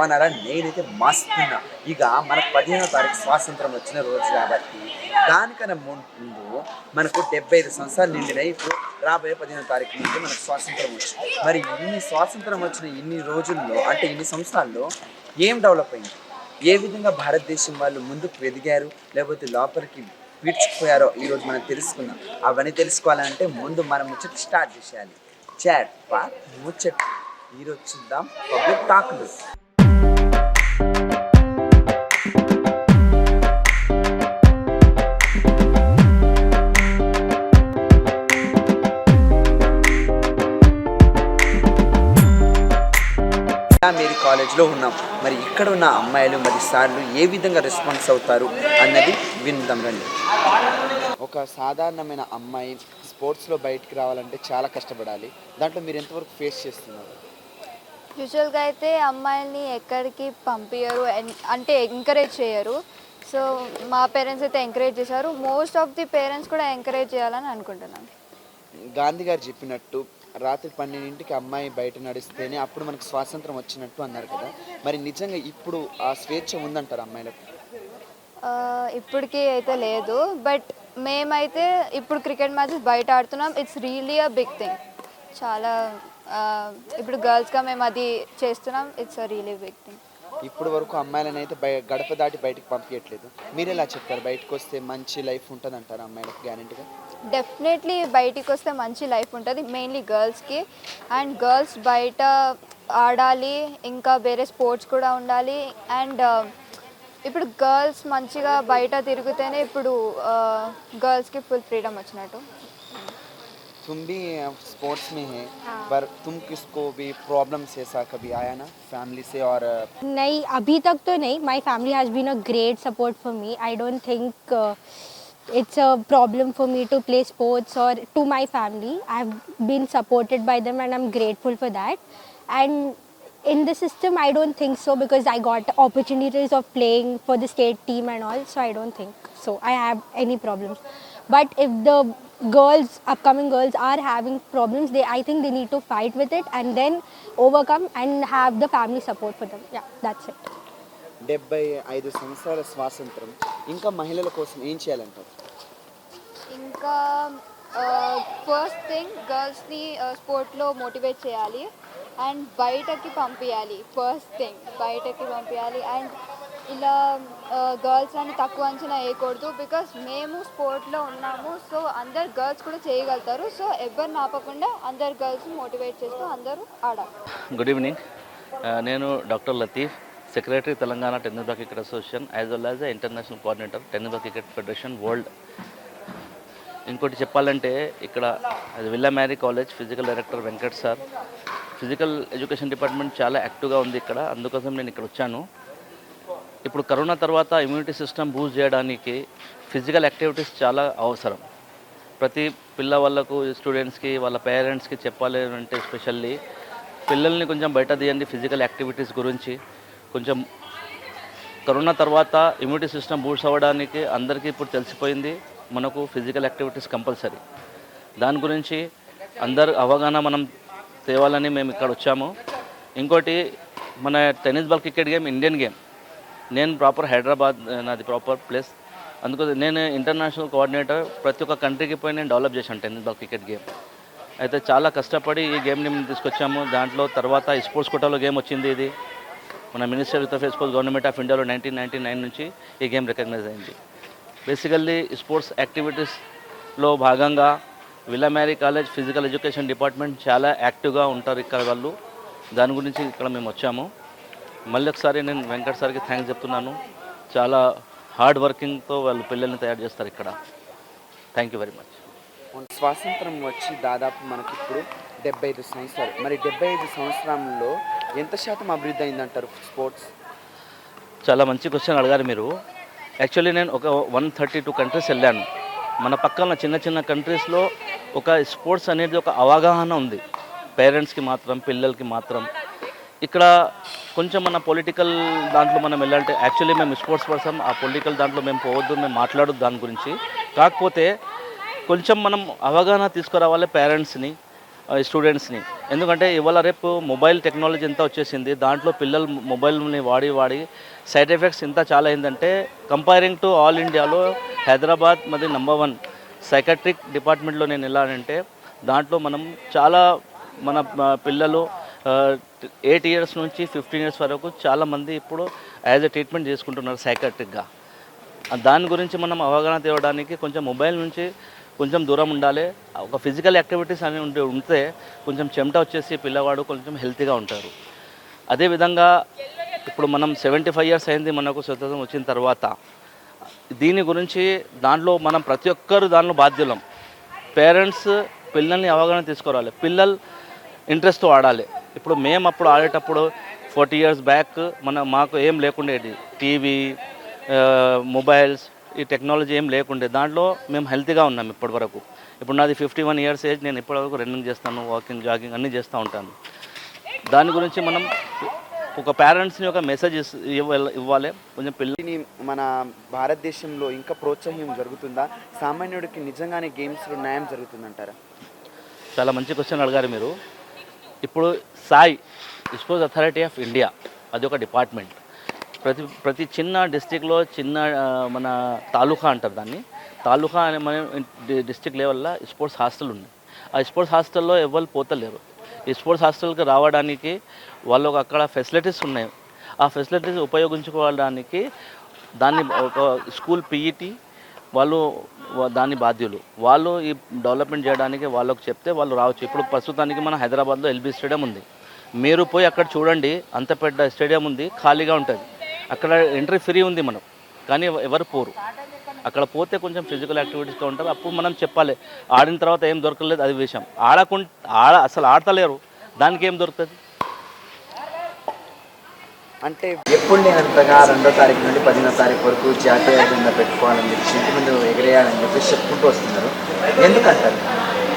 బాగున్నారా? నేనైతే మస్తున్నా. ఇక మనకు 15వ తారీఖు స్వాతంత్రం వచ్చిన రోజు కాబట్టి దానికన్నా ముందు మనకు 75 సంవత్సరాలు నిండినాయి. ఇప్పుడు రాబోయే 15వ తారీఖు నుండి మనకు స్వాతంత్రం వచ్చింది. మరి ఇన్ని స్వాతంత్రం వచ్చిన ఇన్ని రోజుల్లో అంటే ఇన్ని సంవత్సరాల్లో ఏం డెవలప్ అయింది? ఏ విధంగా భారతదేశం వాళ్ళు ముందుకు ఎదిగారు, లేకపోతే లోపలికి పీడ్చుకుపోయారో ఈరోజు మనం తెలుసుకుందాం. అవన్నీ తెలుసుకోవాలంటే ముందు మనం ముచ్చట స్టార్ట్ చేసేయాలి. చాట్ పాట్ ముచ్చట. ఈరోజు చూద్దాం పబ్లిక్ టాక్లు. మేరీ కాలేజ్లో ఉన్నాం. మరి ఇక్కడ ఉన్న అమ్మాయిలు మరి సార్లు ఏ విధంగా రెస్పాన్స్ అవుతారు అన్నది విందాం రండి. ఒక సాధారణమైన అమ్మాయి స్పోర్ట్స్లో బయటికి రావాలంటే చాలా కష్టపడాలి. దాంట్లో మీరు ఎంతవరకు ఫేస్ చేస్తున్నారు? యూజువల్గా అయితే అమ్మాయిల్ని ఎక్కడికి పంపించరు, అంటే ఎంకరేజ్ చేయరు. సో మా పేరెంట్స్ అయితే ఎంకరేజ్ చేశారు. మోస్ట్ ఆఫ్ ది పేరెంట్స్ కూడా ఎంకరేజ్ చేయాలని అనుకుంటున్నాను. గాంధీ గారు చెప్పినట్టు రాత్రి 12ంటికి అమ్మాయి బయట నడిస్తేనే అప్పుడు మనకు స్వాతంత్రం వచ్చినట్టు అన్నారు కదా. మరి నిజంగా ఇప్పుడు ఆ స్వేచ్ఛ ఉందంటారు అమ్మాయిలకు? ఇప్పటికీ అయితే లేదు. బట్ మేమైతే ఇప్పుడు క్రికెట్ మ్యాచెస్ బయట ఆడుతున్నాం. It's really a big thing. చాలా ఇప్పుడు గర్ల్స్గా మేము అది చేస్తున్నాం. It's a really big thing. ఇప్పుడు వరకు అమ్మాయిలను అయితే గడప దాటి బయటకు పంపించట్లేదు. మీరు ఎలా చెప్తారు? బయటకు వస్తే మంచి లైఫ్ ఉంటుంది అంటారు అమ్మాయిలకు గ్యారెంటీగా? డెఫినెట్లీ బయటికి వస్తే మంచి లైఫ్ ఉంటుంది, మెయిన్లీ గర్ల్స్కి. అండ్ గర్ల్స్ బయట ఆడాలి, ఇంకా వేరే స్పోర్ట్స్ కూడా ఉండాలి. అండ్ ఇప్పుడు గర్ల్స్ మంచిగా బయట తిరిగితేనే ఇప్పుడు గర్ల్స్కి ఫుల్ ఫ్రీడమ్ వచ్చినట్టు. तुम भी स्पोर्ट्स में है, पर तुम किसको भी प्रॉब्लम से ऐसा कभी आया ना फैमिली से? और नहीं, अभी तक तो नहीं. My family has been a great support for me. I don't think it's a problem for me to play sports, or to my family I have been supported by them and I'm grateful for that. And in the system I don't think so, because I got opportunities of playing for the state team and all, so I don't think so I have any problems. But if the girls, upcoming girls are having problems, I think they need to fight with it and then overcome and have the family support for them. Yeah, that's it. 75 సంవత్సరాల స్వాతంత్రం ఇంకా మహిళల కోసం ఏం చేయాలంటారు? ఇంకా first thing గర్ల్స్ని స్పోర్ట్లో motivate చేయాలి and బయటకి పంపించాలి. ఫస్ట్ థింగ్ బయటకి పంపించాలి. అండ్ ఇలా గర్ల్స్ అని తక్కువ అంచనా వేయకూడదు, బికాస్ మేము స్పోర్ట్లో ఉన్నాము. సో అందరు గర్ల్స్ కూడా చేయగలుగుతారు. సో ఎవరిని ఆపకుండా అందరు గర్ల్స్ మోటివేట్ చేస్తూ అందరూ ఆడాలి. Good evening. నేను doctor Latif, secretary Telangana tennis ball cricket association, as well as international coordinator tennis ball cricket federation world. ఇంకోటి చెప్పాలంటే ఇక్కడ Villa Marie college physical director Venkat sir, physical education department చాలా యాక్టివ్గా ఉంది ఇక్కడ. అందుకోసం నేను ఇక్కడ వచ్చాను. ఇప్పుడు కరోనా తర్వాత ఇమ్యూనిటీ సిస్టమ్ బూస్ట్ చేయడానికి ఫిజికల్ యాక్టివిటీస్ చాలా అవసరం. ప్రతి పిల్ల వాళ్ళకు, స్టూడెంట్స్కి, వాళ్ళ పేరెంట్స్కి చెప్పాలి అంటే ఎస్పెషల్లీ పిల్లల్ని కొంచెం బయట తీయండి ఫిజికల్ యాక్టివిటీస్ గురించి. కొంచెం కరోనా తర్వాత ఇమ్యూనిటీ సిస్టమ్ బూస్ట్ అవ్వడానికి అందరికీ ఇప్పుడు తెలిసిపోయింది, మనకు ఫిజికల్ యాక్టివిటీస్ కంపల్సరీ. దాని గురించి అందరు అవగాహన మనం తేవాలని మేము ఇక్కడ వచ్చాము. ఇంకోటి, మన tennis ball cricket game Indian game. నేను ప్రాపర్ హైదరాబాద్, నాది ప్రాపర్ ప్లేస్. అందుకోసం నేను ఇంటర్నేషనల్ కోఆర్డినేటర్. ప్రతి ఒక్క కంట్రీకి పోయి నేను డెవలప్ చేశాను టెన్నిస్ బాల్ క్రికెట్ గేమ్. అయితే చాలా కష్టపడి ఈ గేమ్ని మేము తీసుకొచ్చాము. దాంట్లో తర్వాత ఈ స్పోర్ట్స్ కోటాలో గేమ్ వచ్చింది. ఇది మన minister of sports government of ఇండియాలో 1999 నుంచి ఈ గేమ్ రికగ్నైజ్ అయింది. బేసికల్లీ స్పోర్ట్స్ యాక్టివిటీస్లో భాగంగా villa Marie college physical education department చాలా యాక్టివ్గా ఉంటారు ఇక్కడ వాళ్ళు. దాని గురించి ఇక్కడ మేము వచ్చాము. మళ్ళీ ఒకసారి నేను వెంకట్ సార్కి థ్యాంక్స్ చెప్తున్నాను. చాలా హార్డ్ వర్కింగ్తో వాళ్ళు పిల్లల్ని తయారు చేస్తారు ఇక్కడ. Thank you very much. స్వాతంత్రం వచ్చి దాదాపు మనకి ఇప్పుడు 75 సంవత్సరాలు. మరి 75 సంవత్సరాల్లో ఎంత శాతం అభివృద్ధి అయిందంటారు స్పోర్ట్స్? చాలా మంచి క్వశ్చన్ అడిగారు మీరు. యాక్చువల్లీ నేను ఒక 132 కంట్రీస్ వెళ్ళాను. మన పక్కన చిన్న చిన్న కంట్రీస్లో ఒక స్పోర్ట్స్ అనేది ఒక అవగాహన ఉంది, పేరెంట్స్కి మాత్రం, పిల్లలకి మాత్రం. ఇక్కడ కొంచెం మన పొలిటికల్ దాంట్లో మనం వెళ్ళాలంటే, యాక్చువల్లీ మేము స్పోర్ట్స్ పర్సన్, ఆ పొలిటికల్ దాంట్లో మేము పోవద్దు, మేము మాట్లాడొద్దు దాని గురించి. కాకపోతే కొంచెం మనం అవగాహన తీసుకురావాలి పేరెంట్స్ని, స్టూడెంట్స్ని. ఎందుకంటే ఇవాళ రేపు మొబైల్ టెక్నాలజీ ఎంత వచ్చేసింది, దాంట్లో పిల్లలు మొబైల్ని వాడి సైడ్ ఎఫెక్ట్స్ ఇంత చాలా ఏంటంటే కంపేరింగ్ టు ఆల్ ఇండియాలో హైదరాబాద్ మరి #1 సైకాట్రిక్ డిపార్ట్మెంట్లో నేను ఎలా అంటే దాంట్లో మనం చాలా మన పిల్లలు 8 ఇయర్స్ నుంచి 15 ఇయర్స్ వరకు చాలామంది ఇప్పుడు యాజ్ ఎ ట్రీట్మెంట్ చేసుకుంటున్నారు సైకాట్రిక్గా. దాని గురించి మనం అవగాహన తేవడానికి కొంచెం మొబైల్ నుంచి కొంచెం దూరం ఉండాలి. ఒక ఫిజికల్ యాక్టివిటీస్ అని ఉంటే కొంచెం చెమట వచ్చేసి పిల్లవాడు కొంచెం హెల్తీగా ఉంటారు. అదేవిధంగా ఇప్పుడు మనం 75 ఇయర్స్ అయింది మనకు స్వతంత్రం వచ్చిన తర్వాత. దీని గురించి దాంట్లో మనం ప్రతి ఒక్కరు దానిలో బాధ్యులం. పేరెంట్స్ పిల్లల్ని అవగాహన తీసుకురావాలి, పిల్లలు ఇంట్రెస్ట్తో ఆడాలి. ఇప్పుడు మేము అప్పుడు ఆడేటప్పుడు 40 ఇయర్స్ బ్యాక్ మాకు ఏం లేకుండేది, టీవీ, మొబైల్స్, ఈ టెక్నాలజీ ఏం లేకుండే. దాంట్లో మేము హెల్తీగా ఉన్నాం ఇప్పటి వరకు. ఇప్పుడు నాది 51 ఇయర్స్ ఏజ్, నేను ఇప్పటివరకు రన్నింగ్ చేస్తాను, వాకింగ్, జాగింగ్ అన్నీ చేస్తూ ఉంటాను. దాని గురించి మనం ఒక పేరెంట్స్ని ఒక మెసేజ్ ఇవ్వాలి. కొంచెం పిల్లని మన భారతదేశంలో ఇంకా ప్రోత్సాహం జరుగుతుందా? సామాన్యుడికి నిజంగానే గేమ్స్లో న్యాయం జరుగుతుందంటారా? చాలా మంచి క్వశ్చన్ అడిగారు మీరు. ఇప్పుడు Sai sports authority of India అది ఒక డిపార్ట్మెంట్. ప్రతి చిన్న డిస్టిక్లో చిన్న మన తాలూకా అంటారు దాన్ని. తాలూకా అనే మన డిస్టిక్ లెవెల్లో స్పోర్ట్స్ హాస్టల్ ఉన్నాయి. ఆ స్పోర్ట్స్ హాస్టల్లో ఎవరు పోతలేరు. ఈ స్పోర్ట్స్ హాస్టల్కి రావడానికి వాళ్ళకు అక్కడ ఫెసిలిటీస్ ఉన్నాయి. ఆ ఫెసిలిటీస్ ఉపయోగించుకోవడానికి దాన్ని ఒక స్కూల్ పీఈటీ వాళ్ళు దాని బాధ్యులు. వాళ్ళు ఈ డెవలప్మెంట్ చేయడానికి వాళ్ళకు చెప్తే వాళ్ళు రావచ్చు. ఇప్పుడు ప్రస్తుతానికి మన హైదరాబాద్లో ఎల్బీ స్టేడియం ఉంది. మీరు పోయి అక్కడ చూడండి, అంత పెద్ద స్టేడియం ఉంది, ఖాళీగా ఉంటుంది. అక్కడ ఎంట్రీ ఫ్రీ ఉంది మనం, కానీ ఎవరు పోరు. అక్కడ పోతే కొంచెం ఫిజికల్ యాక్టివిటీస్గా ఉంటారు. అప్పుడు మనం చెప్పాలి, ఆడిన తర్వాత ఏం దొరకలేదు అది విషయం. అసలు ఆడతలేరు, దానికి ఏం దొరుకుతుంది? అంటే ఎప్పుడు లేనంతగా 2వ తారీఖు నుండి 15వ తారీఖు వరకు జాతీయ జెండా పెట్టుకోవాలని చెప్పి ఇంటి ముందు ఎగిరేయాలని చెప్పేసి చెప్పుకుంటూ వస్తున్నారు. ఎందుకంటారు?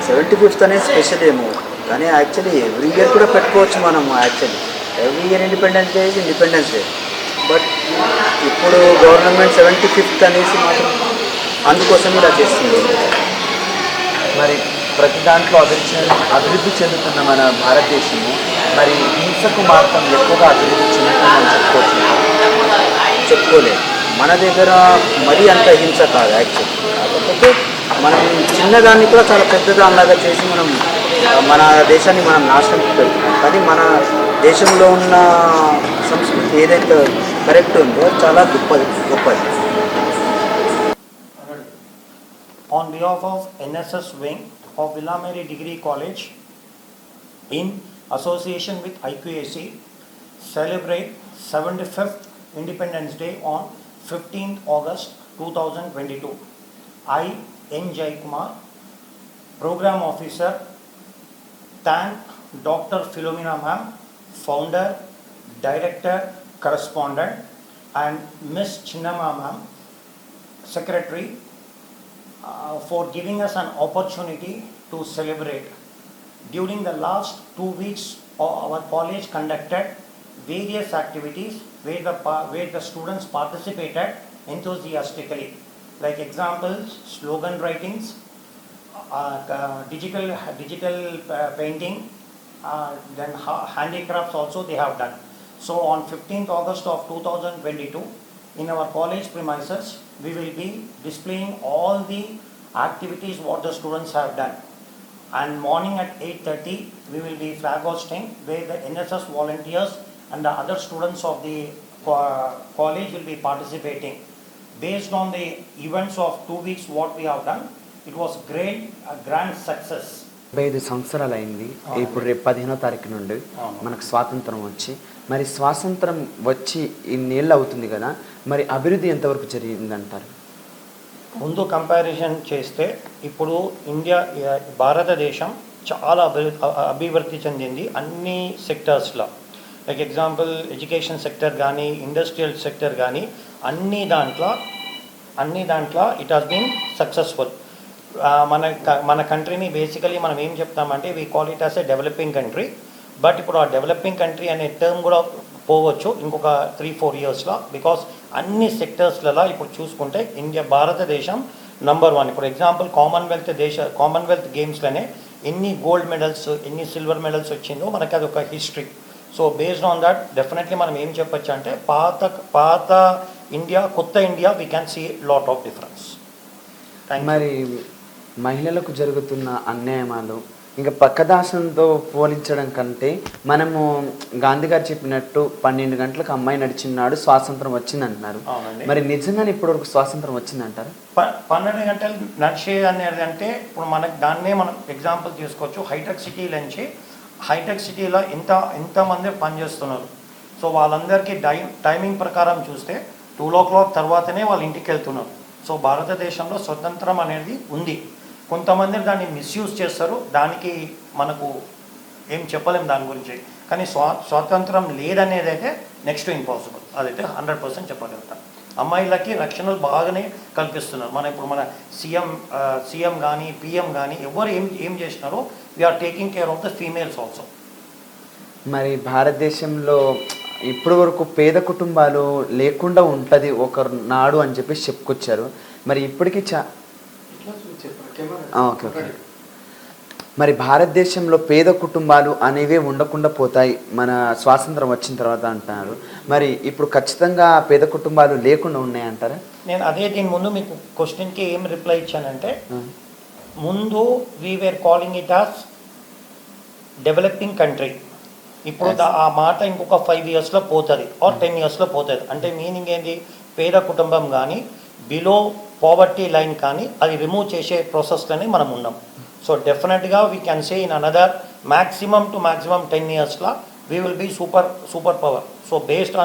75th అనేది స్పెషల్ ఏమో, కానీ యాక్చువల్లీ ఎవ్రీ ఇయర్ కూడా పెట్టుకోవచ్చు మనం. Actually every year independence day is independence day. But ఇప్పుడు గవర్నమెంట్ 75th అనేసి మాత్రం అందుకోసం ఇలా చేస్తుంది. మరి ప్రతి దాంట్లో అభివృద్ధి చెందుతున్న మన భారతదేశము మరి హింసకు మాత్రం ఎక్కువగా అభివృద్ధి చెందుతుందని చెప్పుకోలేదు. మన దగ్గర మరీ అంత హింస కాదు యాక్చువల్లీ. కాకపోతే మనం చిన్నదాన్ని కూడా చాలా పెద్దదానిలాగా చేసి మన దేశాన్ని మనం నాశనం పెడుతున్నాం. కానీ మన దేశంలో ఉన్న సంస్కృతి ఏదైతే కరెక్ట్ ఉందో చాలా గొప్పది. On behalf of NSS wing of Villa Mary Degree College, in association with IQAC, celebrate 75th Independence Day on 15th August 2022. I, N. Jaikumar, Program Officer, thank Dr. Philomena Ma'am, Founder, Director, Correspondent, and Miss Chinnamma Ma'am, Secretary, for giving us an opportunity to celebrate. During the last 2 weeks, our college conducted various activities where the students participated enthusiastically, like examples, slogan writings, digital painting, then handicrafts also they have done. So on 15th August of 2022, in our college premises, we will be displaying all the activities what the students have done. And morning at 8:30, we will be flag hosting where the NSS volunteers and the other students of the college will be participating. Based on the events of 2 weeks what we have done, it was a grand success. 75 సంవత్సరాలు అయింది. ఇప్పుడు రేపు 15వ తారీఖు నుండి మనకు స్వాతంత్రం వచ్చి, మరి స్వాతంత్రం వచ్చి ఇన్నేళ్ళు అవుతుంది కదా, మరి అభివృద్ధి ఎంతవరకు జరిగిందంటారు? ముందు కంపారిజన్ చేస్తే ఇప్పుడు భారతదేశం చాలా అభివృద్ధి చెందింది అన్ని సెక్టర్స్లో. లైక్ ఎగ్జాంపుల్ ఎడ్యుకేషన్ సెక్టర్ కానీ, ఇండస్ట్రియల్ సెక్టర్ కానీ, అన్ని దాంట్లో ఇట్ హాస్ బీన్ సక్సెస్ఫుల్. మన కంట్రీని బేసికలీ మనం ఏం చెప్తామంటే we call it as a developing country. But ఇప్పుడు ఆ డెవలపింగ్ కంట్రీ అనే టర్మ్ కూడా పోవచ్చు ఇంకొక 3-4 ఇయర్స్లో. బికాస్ అన్ని సెక్టర్స్లలో ఇప్పుడు చూసుకుంటే భారతదేశం #1. ఇప్పుడు ఎగ్జాంపుల్ కామన్వెల్త్ గేమ్స్లోనే ఎన్ని గోల్డ్ మెడల్స్ ఎన్ని సిల్వర్ మెడల్స్ వచ్చిందో మనకి అది ఒక history. So based on that definitely మనం ఏం చెప్పొచ్చు అంటే పాత ఇండియా కొత్త India we can see lot of difference. మరి మహిళలకు జరుగుతున్న అన్యాయమాలు ఇంకా పక్కదాసంతో పోలించడం కంటే మనము గాంధీ గారు చెప్పినట్టు 12 గంటలకు అమ్మాయి నడిచినాడు స్వాతంత్రం వచ్చింది అంటున్నారు. మరి నిజంగానే ఇప్పటివరకు స్వాతంత్రం వచ్చిందంటారు? 12 గంటలు నడిచే అనేది అంటే ఇప్పుడు మనకు దాన్నే మనం ఎగ్జాంపుల్ తీసుకోవచ్చు. హైటెక్ సిటీ నుంచి హైటెక్ సిటీలో ఎంతమంది పనిచేస్తున్నారు. సో వాళ్ళందరికీ టైమింగ్ ప్రకారం చూస్తే 2 o'clock తర్వాతనే వాళ్ళు ఇంటికి వెళ్తున్నారు. సో భారతదేశంలో స్వతంత్రం అనేది ఉంది. కొంతమంది దాన్ని మిస్యూజ్ చేస్తారు, దానికి మనకు ఏం చెప్పలేం దాని గురించి. కానీ స్వాతంత్రం లేదనేది అయితే నెక్స్ట్ ఇంపాసిబుల్, అదైతే 100% చెప్పగలుగుతాం. అమ్మాయిలకి రక్షణలు బాగానే కల్పిస్తున్నారు. ఇప్పుడు మన సీఎం కానీ పిఎం కానీ ఎవరు ఏం చేసినారో we are taking care of the females also. మరి భారతదేశంలో ఇప్పటి వరకు పేద కుటుంబాలు లేకుండా ఉంటుంది ఒక నాడు అని చెప్పేసి చెప్పుకొచ్చారు. మరి ఇప్పటికీ ఓకే ఓకే మరి భారతదేశంలో పేద కుటుంబాలు అనేవే ఉండకుండా పోతాయి మన స్వాతంత్రం వచ్చిన తర్వాత అంటున్నారు. మరి ఇప్పుడు ఖచ్చితంగా పేద కుటుంబాలు లేకుండా ఉన్నాయంటారా? నేను అదే దీని ముందు మీకు క్వశ్చన్కి ఏం రిప్లై ఇచ్చానంటే, ముందు we were calling it as developing country. ఇప్పుడు ఆ మాట ఇంకొక 5 yearsలో పోతుంది ఆర్ 10 yearsలో పోతుంది. అంటే మీనింగ్ ఏంటి, పేద కుటుంబం కానీ బిలో పావర్టీ లైన్ కానీ అది రిమూవ్ చేసే ప్రాసెస్లోనే మనం ఉన్నాం. సో డెఫినెట్గా we can say in another maximum 10 yearsలో we will be super power. So based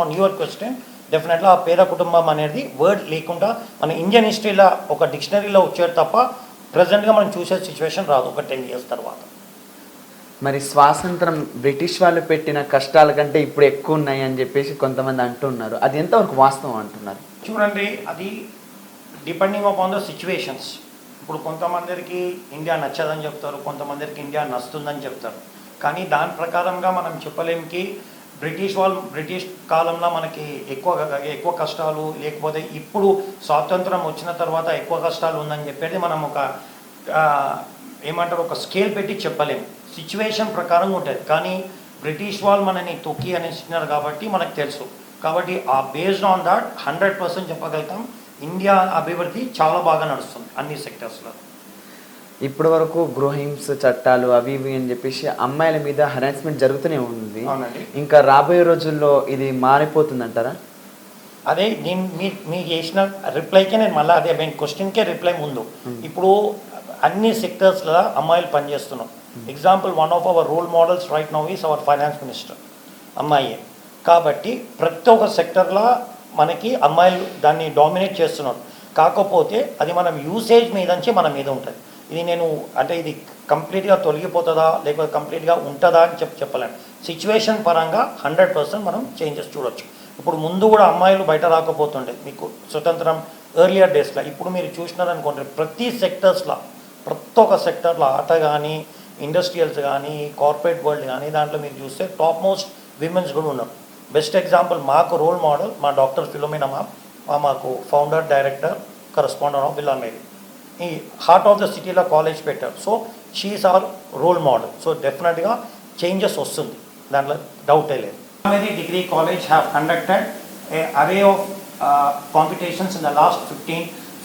on your question డెఫినెట్గా ఆ పేద కుటుంబం అనేది వర్డ్ లేకుండా మన ఇండియన్ హిస్టరీలో ఒక డిక్షనరీలో వచ్చేది తప్ప ప్రజెంట్గా మనం చూసే సిచ్యువేషన్ రాదు ఒక 10 years తర్వాత. మరి స్వాతంత్రం బ్రిటిష్ వాళ్ళు పెట్టిన కష్టాల కంటే ఇప్పుడు ఎక్కువ ఉన్నాయి అని చెప్పేసి కొంతమంది అంటున్నారు. అది ఎంతవరకు వాస్తవం అంటున్నారు? చూడండి, అది డిపెండింగ్ అపాన్ ద సిచ్యువేషన్స్. ఇప్పుడు కొంతమందికి ఇండియా నచ్చదని చెప్తారు, కొంతమందికి ఇండియా నచ్చుతుందని చెప్తారు. కానీ దాని ప్రకారంగా మనం చెప్పలేంకి బ్రిటిష్ కాలంలో మనకి ఎక్కువ కష్టాలు లేకపోతే ఇప్పుడు స్వాతంత్రం వచ్చిన తర్వాత ఎక్కువ కష్టాలు ఉందని చెప్పేది మనం ఒక స్కేల్ పెట్టి చెప్పలేము. సిచ్యువేషన్ ప్రకారం ఉంటుంది. కానీ బ్రిటిష్ వాళ్ళు మనని తొక్కి అనేసినారు కాబట్టి మనకు తెలుసు. కాబట్టి ఆ బేస్డ్ ఆన్ దాట్ 100% చెప్పగలుగుతాం ఇండియా అభివృద్ధి చాలా బాగా నడుస్తుంది అన్ని సెక్టర్స్లో. ఇప్పటి వరకు గృహహింస చట్టాలు అవి ఇవి అని చెప్పేసి అమ్మాయిల మీద హరాస్మెంట్ జరుగుతూనే ఉంది. ఇంకా రాబోయే రోజుల్లో ఇది మారిపోతుందంటారా? అదే నేను మీకు చేసిన రిప్లైకే నేను మళ్ళీ అదే క్వశ్చన్కే రిప్లై ముందు. ఇప్పుడు అన్ని సెక్టర్స్లో అమ్మాయిలు పనిచేస్తున్నాం. Example, one of our role models right now is our finance minister, అమ్మాయి. కాబట్టి ప్రతి ఒక్క సెక్టర్లో మనకి అమ్మాయిలు దాన్ని డామినేట్ చేస్తున్నారు. కాకపోతే అది మనం యూసేజ్ మీద నుంచి మన మీద ఉంటుంది. ఇది కంప్లీట్గా తొలగిపోతుందా లేకపోతే కంప్లీట్గా ఉంటుందా అని చెప్పలేను. సిచ్యువేషన్ పరంగా 100% మనం చేంజెస్ చూడొచ్చు. ఇప్పుడు ముందు కూడా అమ్మాయిలు బయట రాకపోతుండే మీకు స్వతంత్రం ఎర్లియర్ డేస్లో. ఇప్పుడు మీరు చూసినారనుకోండి ప్రతి ఒక్క సెక్టర్లో ఆట కానీ ఇండస్ట్రియల్స్ కానీ కార్పొరేట్ వరల్డ్ కానీ దాంట్లో మీరు చూస్తే టాప్ మోస్ట్ విమెన్స్ కూడా ఉన్నారు. బెస్ట్ ఎగ్జాంపుల్ మాకు రోల్ మోడల్ మా డాక్టర్ ఫిలోమినా మ్యామ్, మాకు founder director correspondent of Villa Marie. ఈ హార్ట్ ఆఫ్ ద సిటీలో కాలేజ్ పెట్టారు. So she is our role model. So డెఫినెట్గా చేంజెస్ వస్తుంది, దాంట్లో డౌటే లేదు. Marie degree college have conducted a array of competitions in the last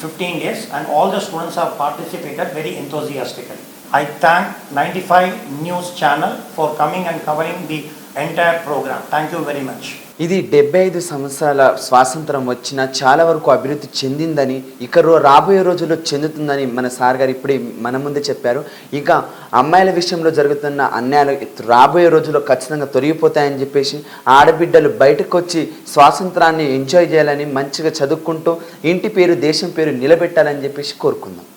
15 days and all the students have participated very enthusiastically. I thank 95 News channel for coming and covering the entire program. Thank you very much. ఇది 75 సంవత్సరాల స్వాతంత్రం వచ్చిన చాలా వరకు అభివృద్ధి చెందిందని, ఇక రాబోయే రోజుల్లో చెందుతుందని మన సార్ గారు ఇప్పుడే మన ముందే చెప్పారు. ఇంకా అమ్మాయిల విషయంలో జరుగుతున్న అన్యాయాలు రాబోయే రోజుల్లో ఖచ్చితంగా తొలగిపోతాయని చెప్పేసి ఆడబిడ్డలు బయటకు వచ్చి స్వాతంత్రాన్ని ఎంజాయ్ చేయాలని, మంచిగా చదువుకుంటూ ఇంటి పేరు దేశం పేరు నిలబెట్టాలని చెప్పేసి కోరుకుందాం.